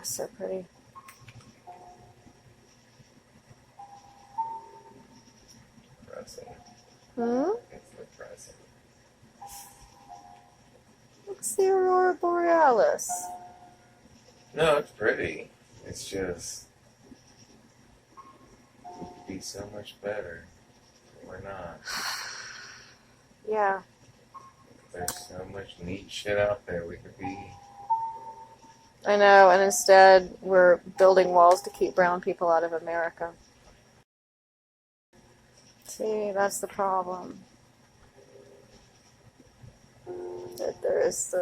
So pretty. Depressing. Hmm? It's depressing. It's the Aurora Borealis. No, it's pretty. It's just it could be so much better. We're not. Yeah. There's so much neat shit out there we could be. I know, and instead we're building walls to keep brown people out of America. See, that's the problem. That there is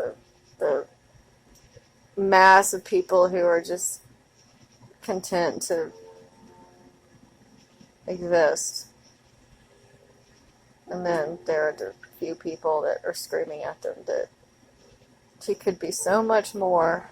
the mass of people who are just content to exist. And then there are the few people that are screaming at them that she could be so much more.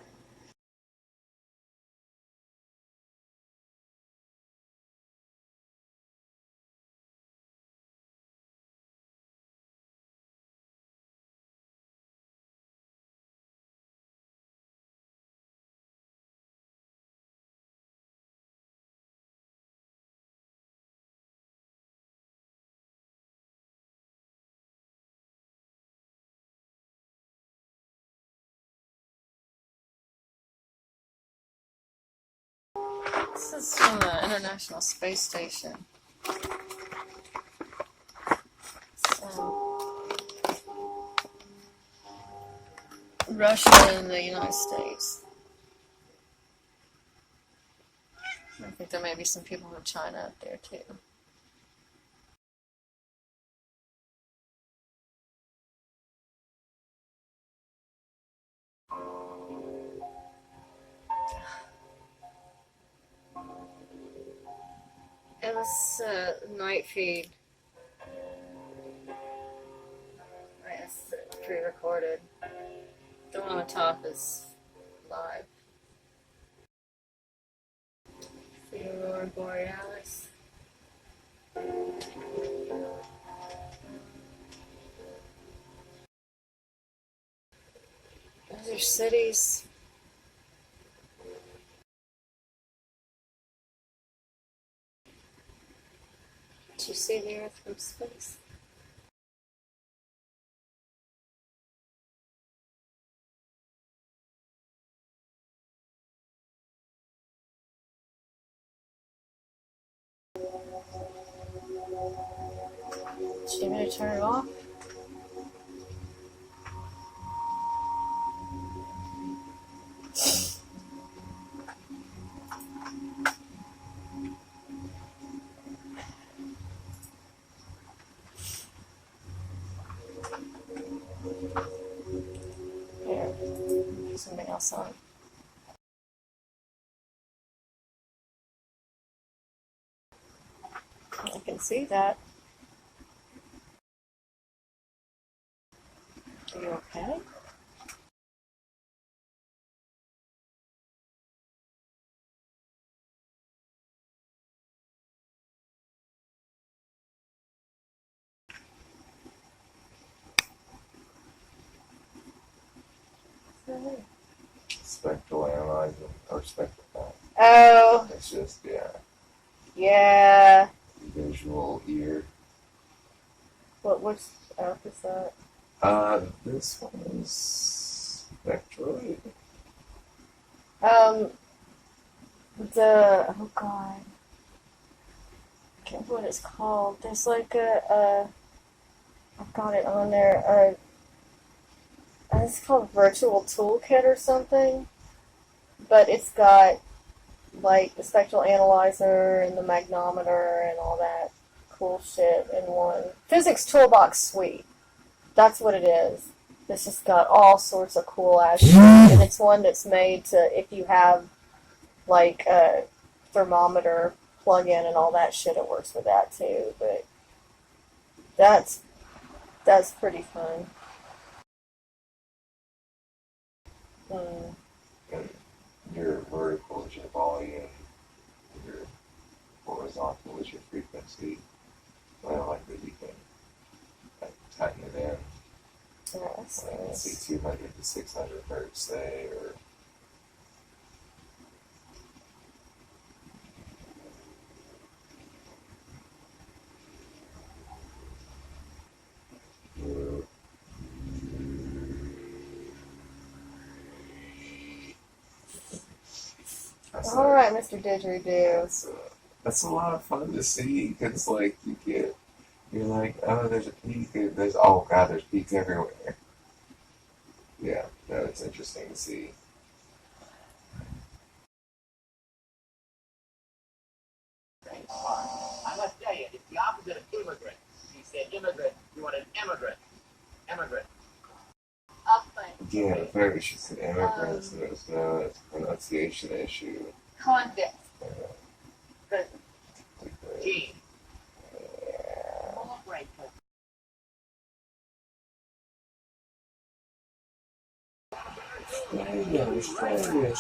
This is from the International Space Station. Russia and the United States. I think there may be some people from China up there too. It was night feed. It's pre-recorded. The one on the top is live. The Aurora Borealis. Those are cities. Did you see the Earth from space? Do you want me to turn it off? Here, put something else on. I can see that. Are you okay? Spectral analyzer or spectral. Oh, It's just yeah. visual ear. Which app is that? This one is Spectroid. Oh god, I can't remember what it's called. There's like I've got it on there. It's called Virtual Toolkit or something, but it's got like the spectral analyzer and the magnometer and all that cool shit in one. Physics Toolbox Suite. That's what it is. It's just got all sorts of cool ass shit, and it's one that's made to if you have like a thermometer plug-in and all that shit, it works with that too. But that's pretty fun. And your vertical is your volume. Your horizontal is your frequency. Well, like that you can like, tighten it in. Yes. Like, let's see, 200 to 600 hertz, say, or It's All like, right, Mr. Didgeridoo. that's a lot of fun to see because like you're like, oh, there's a peak. There's oh god, there's peaks everywhere. Yeah, no, it's interesting to see. I must tell you, it's the opposite of immigrant. She said immigrant, you want an immigrant. Immigrant. Yeah, the fact that she said immigrants and there's no pronunciation issue. Convict. Yeah. Gene. Australia.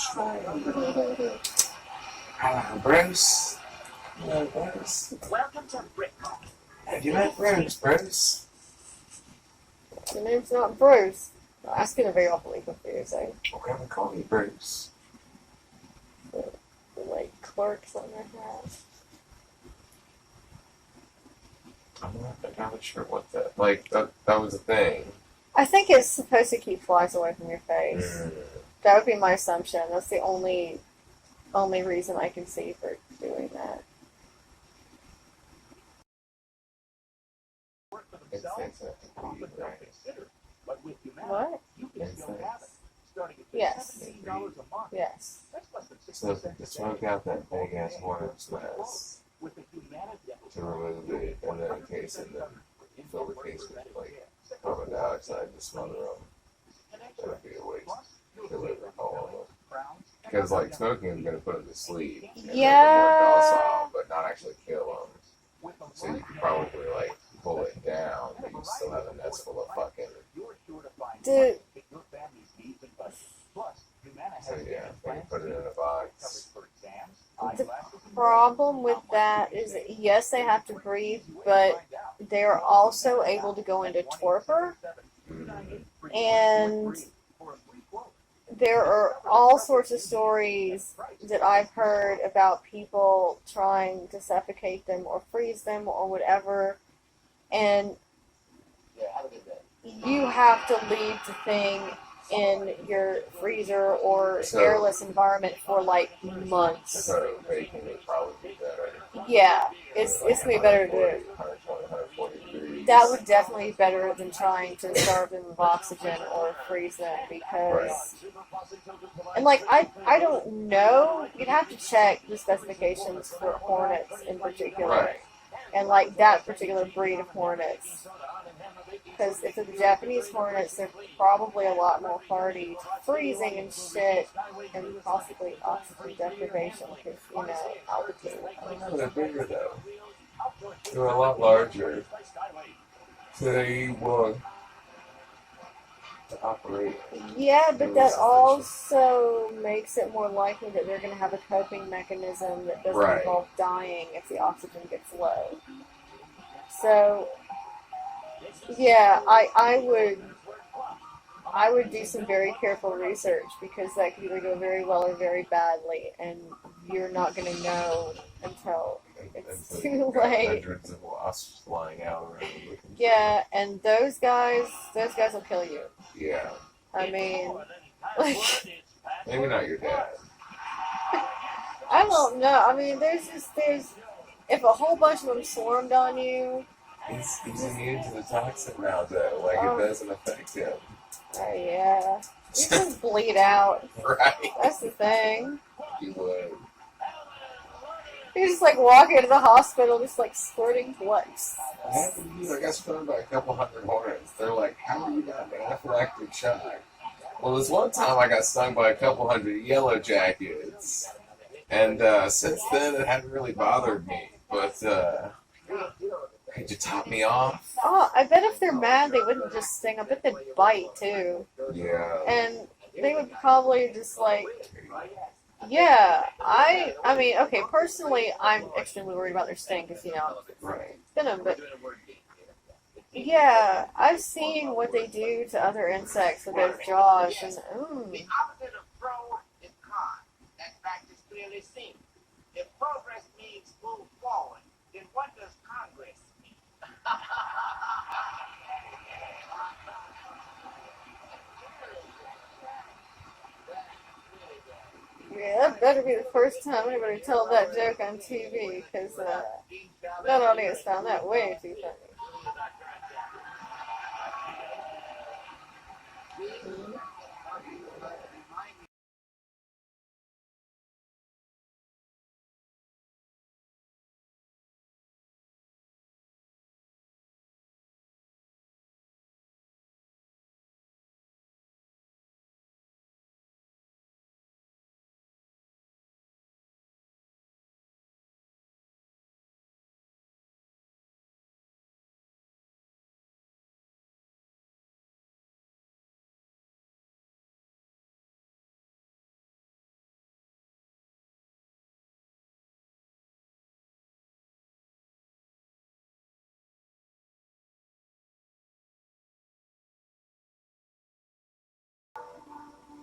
Hello, Bruce. Hello, Bruce. Welcome to Britain. Have you met Bruce, Bruce? Your name's not Bruce. That's gonna be awfully confusing. We're gonna call you Bruce. Like clerks on their hat. I'm not entirely sure what that that was a thing. I think it's supposed to keep flies away from your face. That would be my assumption. That's the only reason I can see for doing that. It's right. But with humanity, What? you can still have it. Starting at Yes. $17 a month. Yes. That's less than 6 So to smoke out that big ass hornet's nest with the humanity that was to remove it and then encase it and then fill the case with like carbon dioxide to smother them. That would be a waste. Kill it all of them. Because like smoking is gonna put them to sleep. And make them Yeah. more docile, but not actually kill them. So you could probably like pull it down, but you still have a nest full of fucking. Dude. So yeah, when you put it in a box. The problem with that is that yes, they have to breathe, but they're also able to go into torpor. And there are all sorts of stories that I've heard about people trying to suffocate them or freeze them or whatever. And you have to leave the thing in your freezer or airless environment for like months. So baking would probably be better. Yeah, it's gonna be better to do. 120, 140 degrees. That would definitely be better than trying to starve them of oxygen or freeze them because, and like I don't know. You'd have to check the specifications for hornets in particular, Right. and like that particular breed of hornets. Because if it's Japanese hornets, they're probably a lot more hardy to freezing and shit, and possibly oxygen deprivation because, you know, altitude. No, they're bigger though. They're a lot larger. So they want to operate. Yeah, but that also makes it more likely that they're going to have a coping mechanism that doesn't Right. involve dying if the oxygen gets low. So, yeah, I would do some very careful research because that could either go very well or very badly, and you're not going to know until it's And so too you've got late. hundreds of wasps flying out around looking. Yeah, and those guys will kill you. Yeah. I mean, like, Maybe not your dad. I don't know. I mean, there's if a whole bunch of them swarmed on you, He's immune to the toxin now though. Like Oh. it doesn't affect him. yeah, you just bleed out. Right. That's the thing. You would. You're just like walking into the hospital, just like squirting blood. What happened to you? I got stung by a couple hundred hornets. They're like, how are you not anaphylactic shock? Well, this one time I got stung by a couple hundred yellow jackets. And since then it hadn't really bothered me. But could you top me off? Oh, I bet if they're mad, they wouldn't just sting. I bet they'd bite too, Yeah. and they would probably just like. Yeah, I mean, okay, personally, I'm extremely worried about their sting because, you know, Right. it's venom, but yeah, I've seen what they do to other insects with those jaws, and The opposite of pro is con. That fact is clearly seen. If progress means move forward, then what does Congress mean? Yeah, that better be the first time anybody told that joke on TV, because that audience found that way too funny.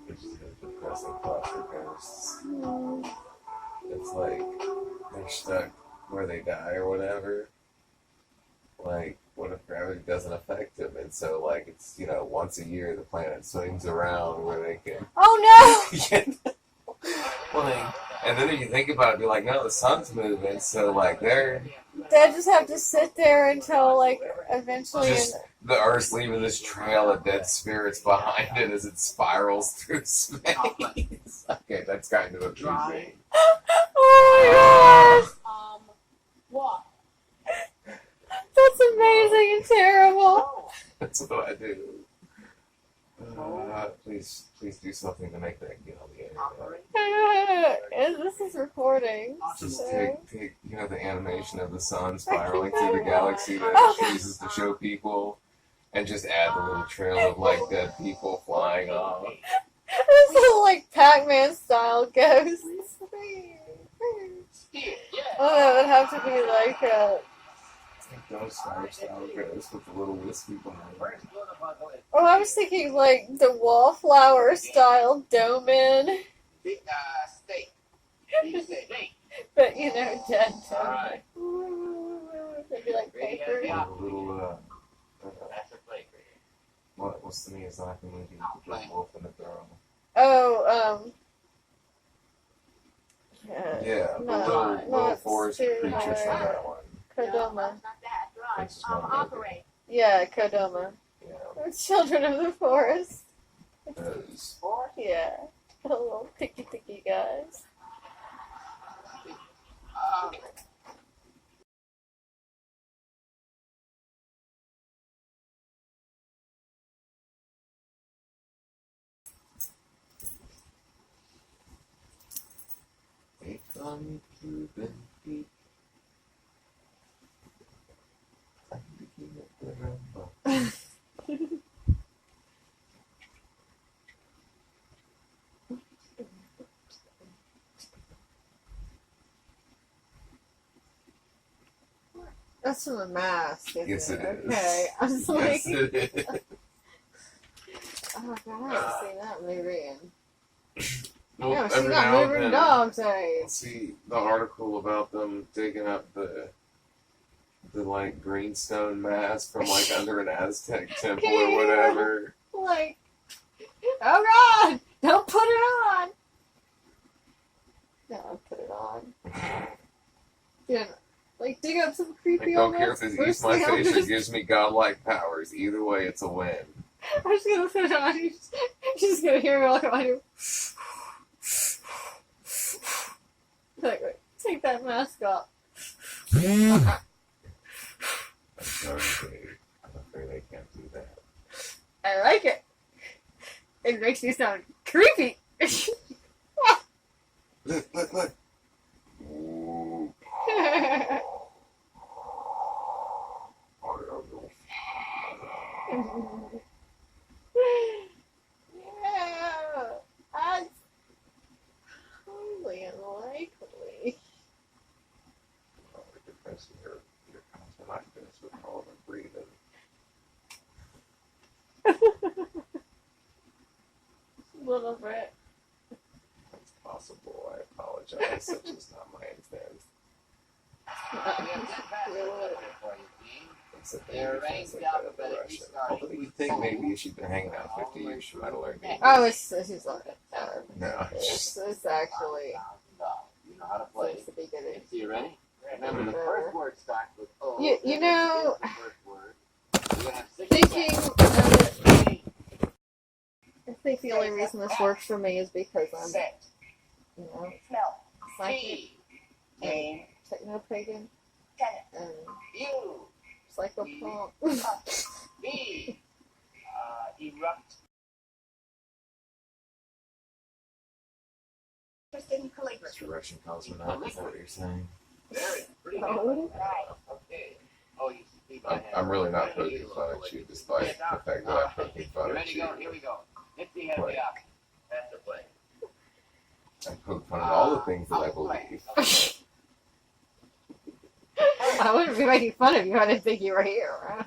It's just a depressing thought for ghosts. It's like they're stuck where they die or whatever. Like, what if gravity doesn't affect them? And so, like, it's, once a year the planet swings around where they can. Oh Like, and then if you think about it, be like, no, the sun's moving, so, like, they're. no! They just have to sit there until, like, eventually. Just the Earth's leaving this trail of dead spirits behind it as it spirals through space. Okay, that's kind of amusing. Oh my gosh! What? That's amazing and terrible. That's what I do. Please do something to make that get on the internet. And this is recording. Just So. take the animation of the sun spiraling through the galaxy that it chooses to show people, and just add the little trail of like dead people flying off. This is like Pac-Man style ghosts. Oh, that would have to be like Those style ghosts with the little wispy behind it. Oh, I was thinking like the wallflower style domen, Steak. Beef steak. but dead domen. Alright. They'd be like paper. A little That's a flavor. what's the Miyazaki movie with the big wolf and the girl? Oh, Yeah, the No, little it's forest too creatures from hard. that one. Kodama. Not that. Right. It's not Operate. Yeah, Kodama. Yeah, Children of the Forest. those. Yeah. The little picky guys. Take on Cuban feet. I'm the king of the rumba. That's from a mask, isn't Yes, it is. Okay. I was like, Yes, it is. oh my god, I haven't seen that movie in. Well, Yeah, I've seen every that now and movie then, in Dog's I'll Age. see the article about them digging up the like greenstone mask from like under an Aztec temple or whatever. Like, oh god, don't put it on. No, I'll put it on. Yeah, like dig up some I creepy don't old care if ass- it eats my First thing face or I'm just- gives me godlike powers. Either way, it's a win. I'm just gonna put it on. You're just gonna hear me walk behind you. Like, wait, take that mask off. I'm sorry, Dave. I'm afraid I can't do that. I like it. It makes me sound creepy. Look. Ooh. Yeah, that's totally unlikely. Depressing your tonsillitis with all the breathing. A little bit. It's possible. I apologize. Such is not my intent. Really. It's Except that They're he arranged translates that into alphabetically Russian. starting Although you'd think maybe if she'd been hanging out 50 years, she might have learned English. Oh, it's like No, it's actually You know how to play. seems to be good. So you ready? Remember, the first word starts with O. You know, The first word. You're gonna have 6 thinking seconds. I think the only reason this works for me is because I'm, Set. you know, Smell. psychic T. and Game. techno-pagan and U. psychopomp. B. Erupt. Interested in calligraphy. it's a Russian cosmonaut. Is that what you're saying? Very pretty good. Oh. Right. Okay. Oh, you see I'm really not poking fun at you, despite the fact that I'm poking fun You at ready to you. go? Here we go. Lift the head way up. That's the play. I poke fun at all the things that I believe. I wouldn't be making fun of you. I didn't think you were here. Right?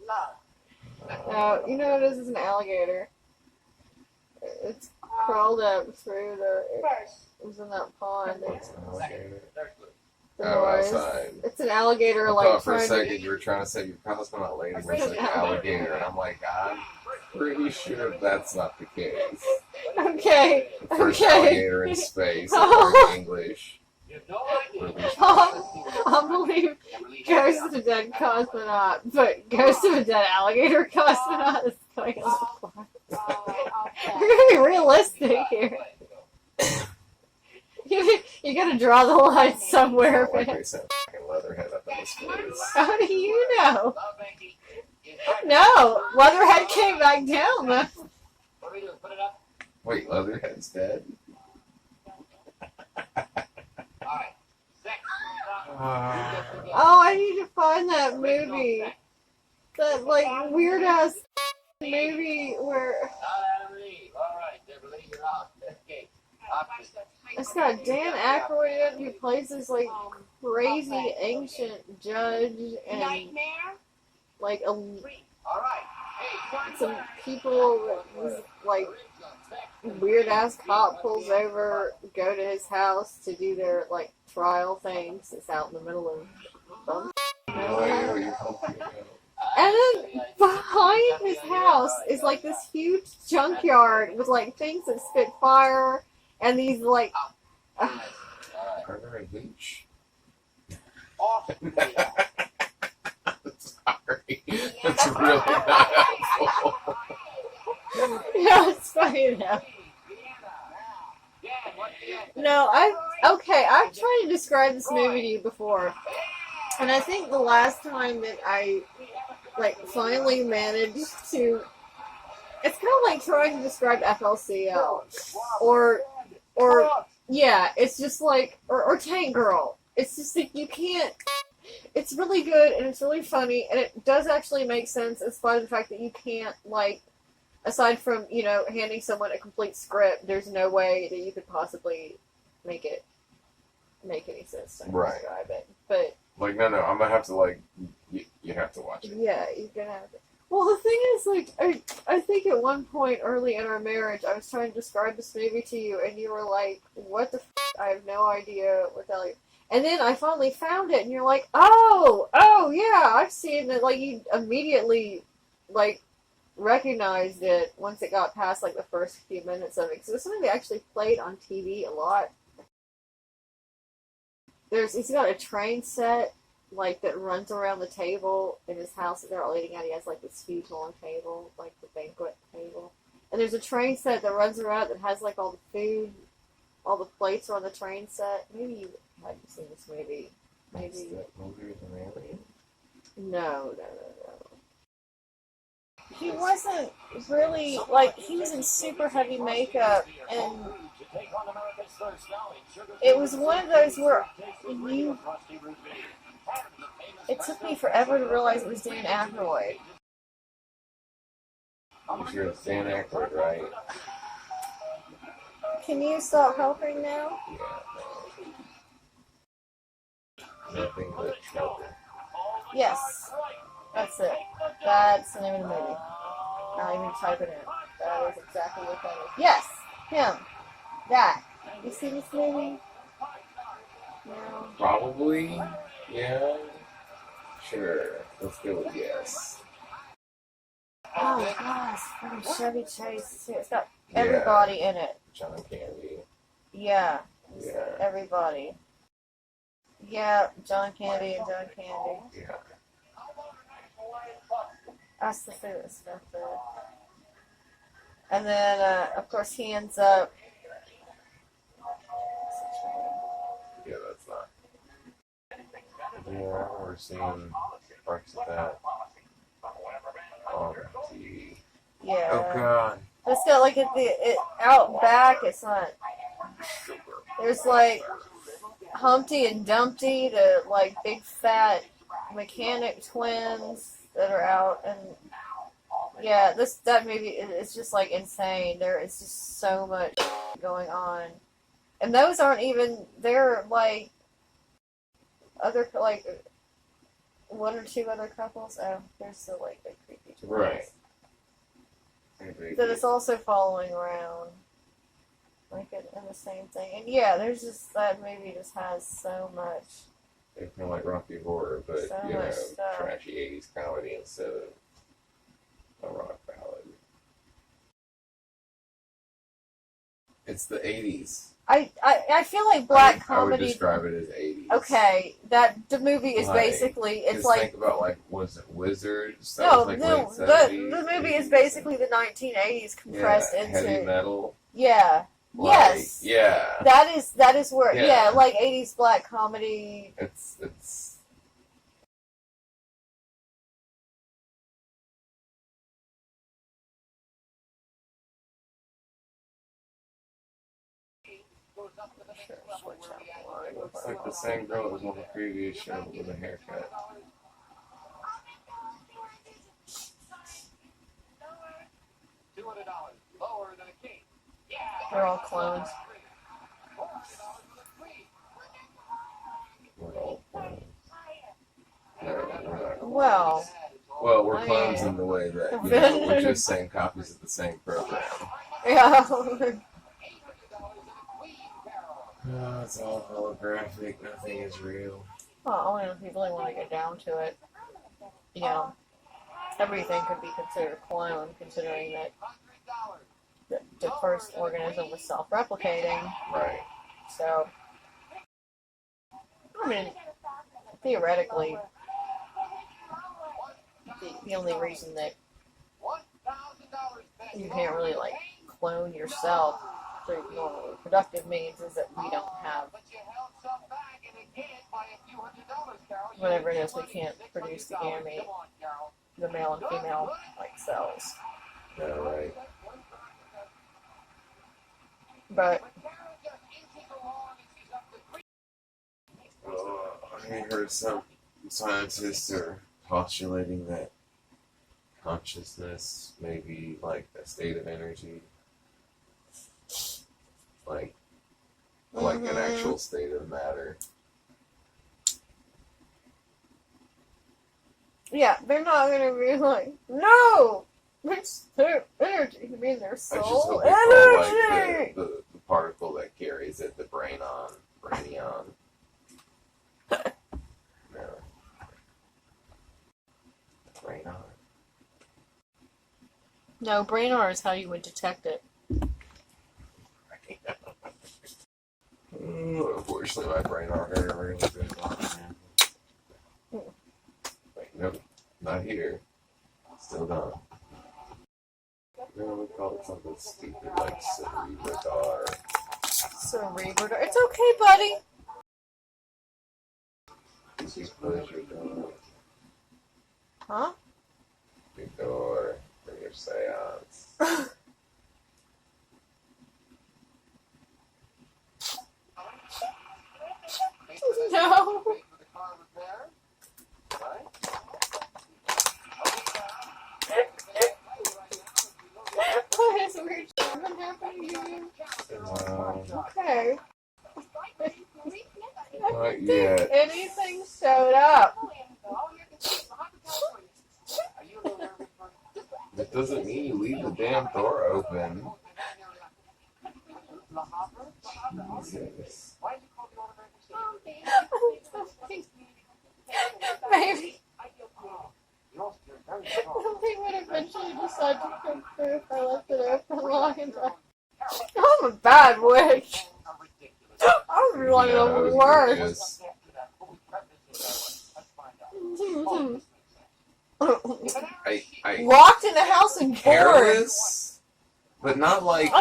Love. No, you know what it is an alligator. It's crawled up through the. First. It was in that pond. What's an alligator? Third clue. The Oh, noise. outside. It's an alligator, I like thought for a trying second to. you were trying to say your cosmonaut lady was It's an an alligator, and I'm like, I'm pretty sure that's not the case. Okay. The first Okay. alligator in space, learned English. You have no idea. I believe Ghost of a Dead Cosmonaut, but Ghost of a Dead Alligator Cosmonaut is going on the fly. We're gonna be realistic here. You gotta draw the line somewhere, It's not like man. they sent fucking Leatherhead up into space. How do you know? No, Leatherhead came back down. What are we doing? Put it up. Wait, Leatherhead's dead? Alright. Sex. Oh, I need to find that movie. That, like, weird ass movie where Alright, Beverly, you're off. Okay. it's got Dan Aykroyd who plays this, like, crazy ancient judge and, Nightmare. like, Alright. Hey, some people with, like, weird ass cop pulls over, go to his house to do their, like, trial things. It's out in the middle of some nowhere. You're helping me out. And then behind his house is like this huge junkyard with like things that spit fire and these like. Carter and Hooch. off. Sorry. That's really not helpful. Yeah, it's funny enough. No, I've tried to describe this movie to you before, and I think the last time that I like finally managed to, it's kind of like trying to describe FLCL, or yeah, it's just like or Tank Girl. It's just like you can't. It's really good and it's really funny and it does actually make sense in spite of the fact that you can't like. Aside from, you know, handing someone a complete script, there's no way that you could possibly make any sense to Right. describe it. But Like, no, I'm gonna have to, like, you have to watch it. yeah, you're gonna have to. Well, the thing is, like, I think at one point early in our marriage, I was trying to describe this movie to you, and you were like, "What the f? I have no idea what the hell." And then I finally found it, and you're like, "Oh, yeah, I've seen it." Like you immediately, like. Recognized it once it got past like the first few minutes of it because it was something they actually played on TV a lot. He's got a train set like that runs around the table in his house that they're all eating at. He has like this huge long table, like the banquet table, and there's a train set that runs around that has like all the food, all the plates are on the train set. Maybe you haven't seen this movie. It's Maybe that movie with an alien. no. He wasn't really, like, he was in super heavy makeup, and it was one of those where it took me forever to realize it was Dan Aykroyd. I'm sure it's Dan Aykroyd, right? Can you stop helping now? Yeah. Nothing but trouble. Yes, that's it. That's the name of the movie. Not even type it in. That is exactly what that is. Yes, him. That. You seen this movie? No. Probably, yeah. Sure. Let's go with yes. Oh gosh, fucking Chevy Chase too. It's got everybody in it. John Candy. Yeah, Yeah. everybody. Yeah, John Candy and John Candy. Yeah. That's the food stuff there. And then, of course, he ends up. Yeah, that's not. Yeah, I remember seeing parts of that on TV. Yeah. Oh god. It's got like it out back. It's not. There's like Humpty and Dumpty, the like big fat mechanic twins that are out, and yeah, that movie is just like insane. There is just so much going on, and those aren't even. They're like other like one or two other couples. Oh, there's the like big creepy twins. Right. That it's also following around, like in the same thing. And yeah, there's just that movie just has so much. It's kind of like Rocky Horror, but So you much know, stuff. trashy 80s comedy instead of a rock ballad. It's the 80s. I feel like black I would comedy. describe it as 80s. Okay, the movie is Like, basically it's Just like think about like was it Wizards? That no was like no late the 70s, movie is 80s. basically the 1980s compressed Yeah, heavy into metal. yeah Like, yes Yeah. that is where Yeah. like 80s black comedy. It's it looks like the same girl that was on the previous show with a haircut. They're all clones. We're all clones. No, we're not. Well, We're I clones mean- in the way that we're just saying copies of the same program. yeah. Oh, it's all holographic. Nothing is real. Well, if you really want to get down to it, you know, everything could be considered clone, considering that the first organism was self-replicating. Right. So, I mean, theoretically, the only reason that you can't really like clone yourself through normal reproductive means is that we don't have whatever it is. We can't produce the gamete, the male and female like cells. Yeah, right. But I heard some scientists are postulating that consciousness may be like a state of energy, like an actual state of matter. yeah, they're not gonna be like, no, it's their energy. You mean their I just soul hope it's all energy? like the particle that carries it, the brainon. No. Brainon. No, Brainor is how you would detect it. Unfortunately, my brain already really good. Wait, nope, not here. Still gone. No, we call it something stupid like cerebrodar. Cerebrodar. It's okay, buddy. Did you close your door? Huh? Your door for your seance. No. What is weird shit been happening here? Okay. Not yet. Anything showed up. That doesn't mean you leave the damn door open. Jesus. Maybe. I'm a bad witch. I'm like You know, the you're worst. just I Locked in the house and bored. careless, but not like in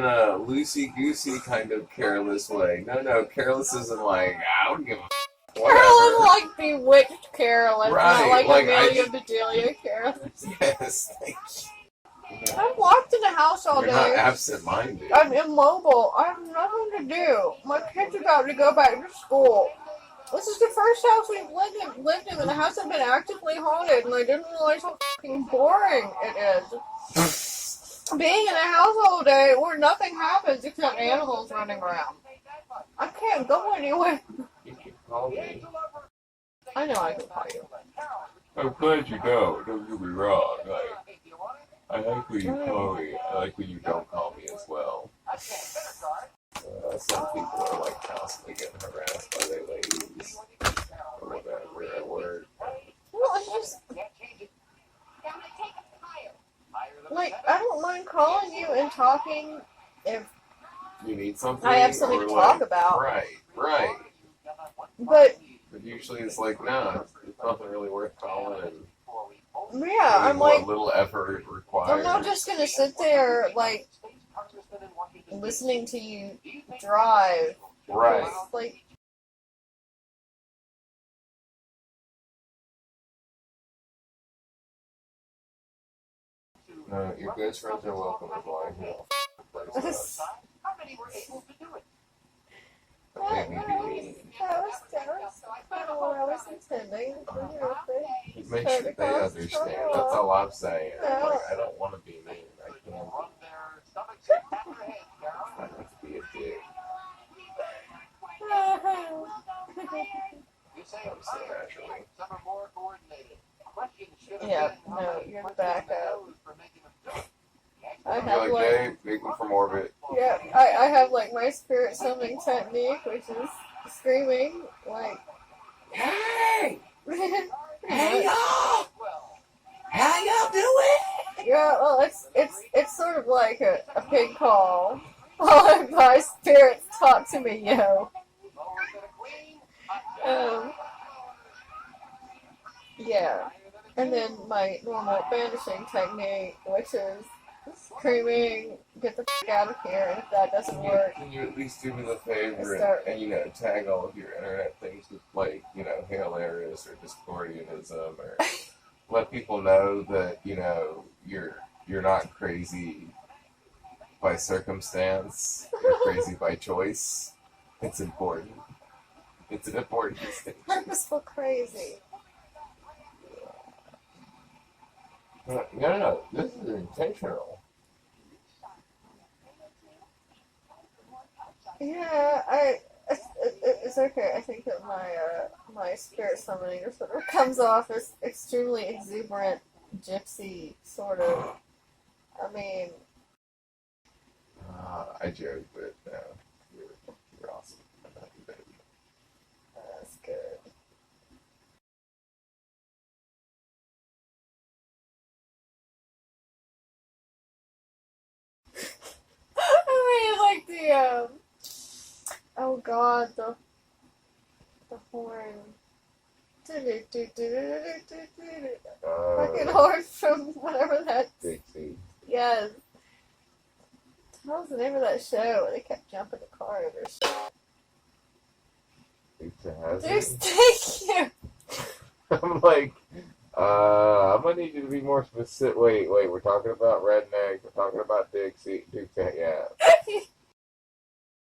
a loosey goosey kind of careless way. No, careless isn't like I don't give a Carolyn whatever. like bewitched Carolyn, Right, not like like, Amelia Bedelia Carolyn. Yes, thank you. I'm locked in the house all You're not day. absent-minded. I'm immobile. I have nothing to do. My kid's about to go back to school. This is the first house we've lived in, and the house has been actively haunted, and I didn't realize how fucking boring it is. Being in a house all day where nothing happens except animals running around. I can't go anywhere. You can call me. I know I can call you. I'm glad you know. Don't get me wrong. I like when you call me. I like when you don't call me as well. Some people are like constantly getting harassed by their ladies or whatever at work. Well, it's just like I don't mind calling you and talking if You need something. I have something or to like, talk about. Right. But But usually it's like, no, it's nothing really worth calling. And yeah, I'm what like, little effort it requires. I'm not just gonna sit there like listening to you drive. Right. Like, No, your best friends are welcome as long as you don't this, That made me be mean. that was kind of what I was intending. It makes sure they understand. That's all I'm saying. Like, I don't want to be mean. I can't be a dick. I'm so naturally. Yeah, no, you're the backup. I You're have like, like, Dave, make me from orbit. yeah, I have like my spirit summoning technique, which is screaming like, Hey! Hey y'all! How y'all doing? yeah, well, it's sort of like a pig call. All my spirits talk to me, yo. Yeah, and then my normal banishing technique, which is screaming, "Get the f out of here!" And if that doesn't work, Can you at least do me the favor Start- and tag all of your internet things with, like, hilarious or Discordianism, or let people know that, you're not crazy by circumstance, you're crazy by choice. It's important. It's an important distinction. purposeful crazy. No, this is intentional. Yeah, it's okay. I think that my spirit summoning sort of comes off as extremely exuberant, gypsy sort of. I mean, I joke, but no, you're awesome. I love you, baby. that's good. I mean, like the oh god, the horn. Fucking horn from whatever that. Dixie. Yes. What was the name of that show where they kept jumping the car over shit? Dukes, thank you. I'm like, I'm gonna need you to be more specific. Wait, we're talking about redneck. We're talking about Dixie. Yeah.